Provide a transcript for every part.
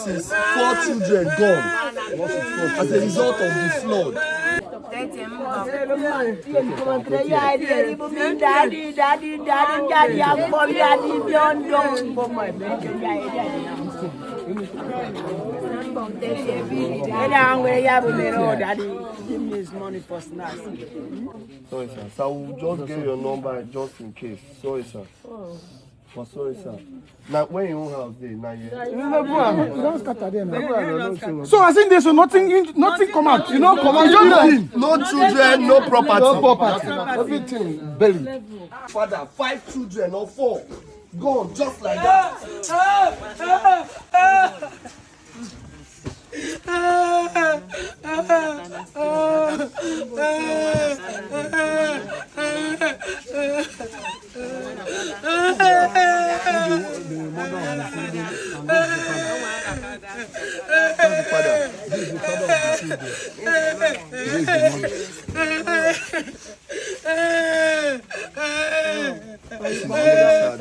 This is 4 children gone as a result of the flood. Money for snacks. Sorry, sir. So I will just get your number just in case. Sorry, sir. But sorry, sir. Now, when you own house there, now you. So I think there's nothing come out. You know, come out. No children, no property. No property. Everything belly. Father, 5 children or 4 gone just like that.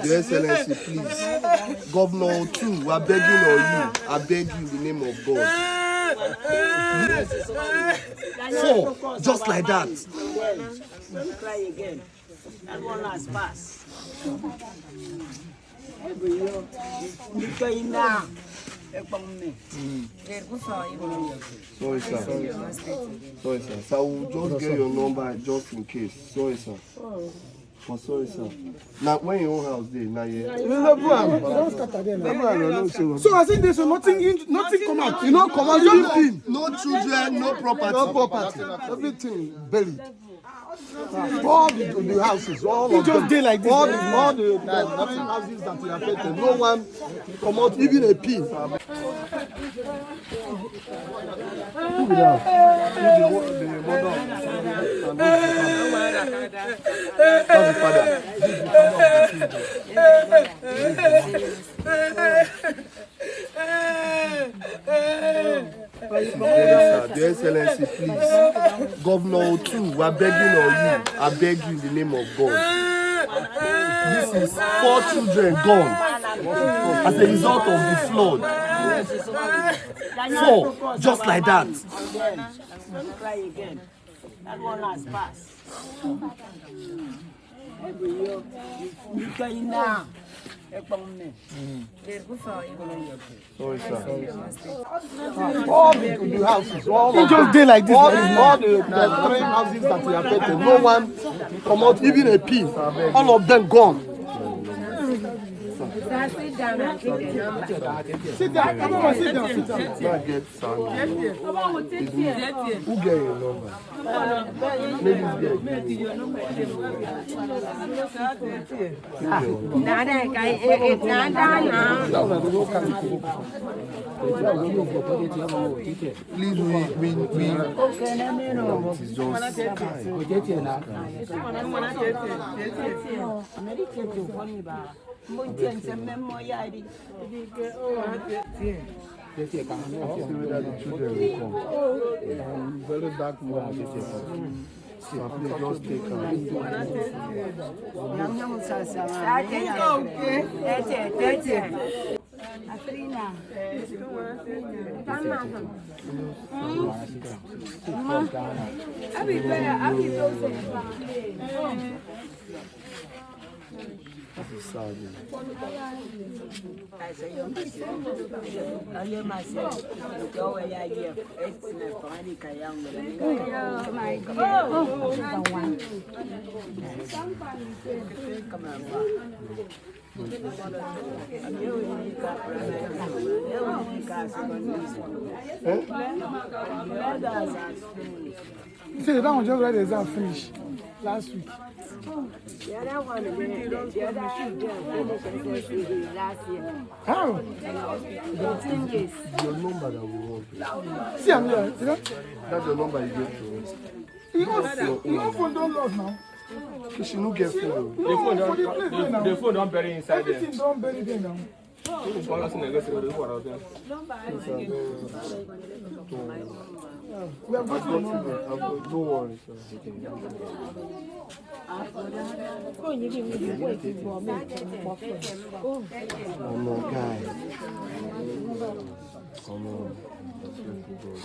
Your Excellency, please. Governor too, we are begging on you. I beg you in the name of God. 4, just like that. Don't cry again. That one last pass. Sorry, sir. Sorry, sir. So I will just get your number just in case. Sorry, sir. Oh, sorry, sir. Now, when you own house there, now you. So I think there's nothing come out. You know, come out. No children, no property. No property. Everything belly. All the houses, all of them. Like this, all the houses that we affected. No one come out, even a pin. Your Excellency, please. Governor too, we are begging on you. I beg you in the name of God. This is 4 children gone as a result of the flood. 4, just like that. Don't cry again. That one last pass. Sorry, sir. All the houses, all of them. Like this, all the 3 houses that we affected. No one come out, even a pin. All of them gone. Sit down and take the number. Sit down. Come on, sit down. Now get Sandy. Who get your number? Ladies get. Please, we very dark moment. So please just take her. This is sad. See, that one just read the exam finish last week. The other one, the other finished last year. How? 15 years. Your number that we want. See, I'm here. You know? That's the number you gave to us. Your phone don't lost now. Because she no get phone. The phone don't bury inside there. Everything don't bury there now. We have got your number. Don't worry, sir. Oh no, guys. Come on. I swear to God.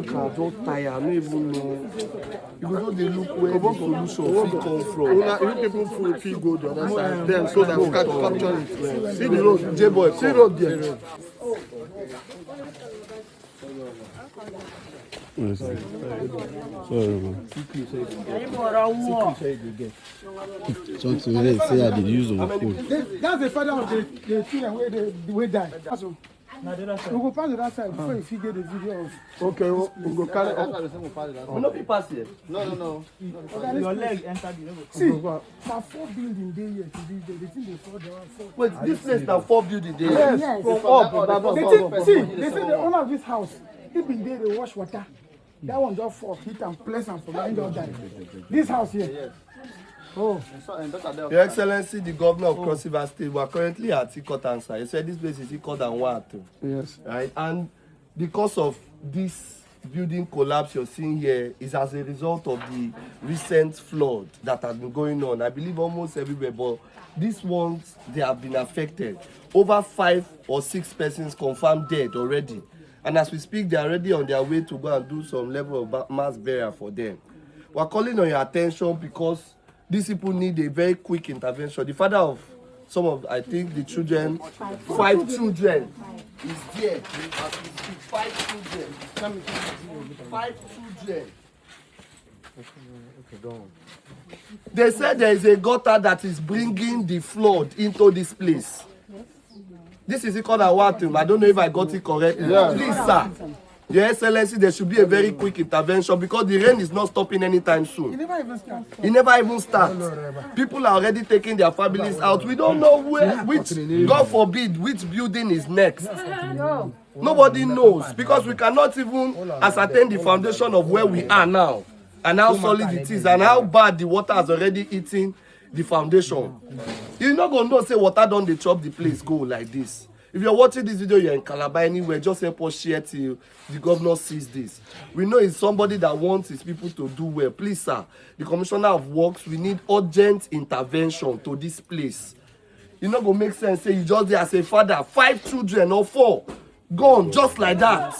I don't tire. I don't even know. Because they look where the solution fit come from. You people feel go the other side. Then so that we can capture it. See the road. J-boy, See road there. Sorry, man. Something they say I did use of food. That's the father of the children where they died. So, we go pass to that side before you figure the video of. Okay, we go carry up. we no fit pass here. No. Your leg entered the See, now 4 buildings there here to this day. They think they fall down. Wait, this place now 4 buildings there. Yes. From up. See, they say the owner of this house, he been there, they wash water. That one just fall, hit and pleasant for the end of that. This house here. Oh. Your Excellency, the Governor of Cross River State, we are currently at Ikot Answer. You said this place is equal than 1 or 2. Yes. Right? And because of this building collapse you're seeing here is as a result of the recent flood that has been going on. I believe almost everywhere, but these ones, they have been affected. Over 5 or 6 persons confirmed dead already. And as we speak, they are already on their way to go and do some level of mass burial for them. We are calling on your attention because these people need a very quick intervention. The father of some of, I think, the children, 5 children, is there. As we speak, 5 children. 5 children. They said there is a gutter that is bringing the flood into this place. This is called a water. I don't know if I got it correctly. Yeah. Please, sir, Your Excellency, there should be a very quick intervention because the rain is not stopping anytime soon. It never even starts. It never even starts. People are already taking their families out. We don't know which, God forbid, which building is next. Nobody knows because we cannot even ascertain the foundation of where we are now and how solid it is and how bad the water has already eaten the foundation. You're not going to know, say, water don't they chop the place go like this. If you're watching this video, you're in Calabar anywhere, just help us share till the governor sees this. We know it's somebody that wants his people to do well. Please, sir, the Commissioner of Works, we need urgent intervention to this place. It's not going to make sense, say, you just there as a father, 5 children or 4, gone just like that.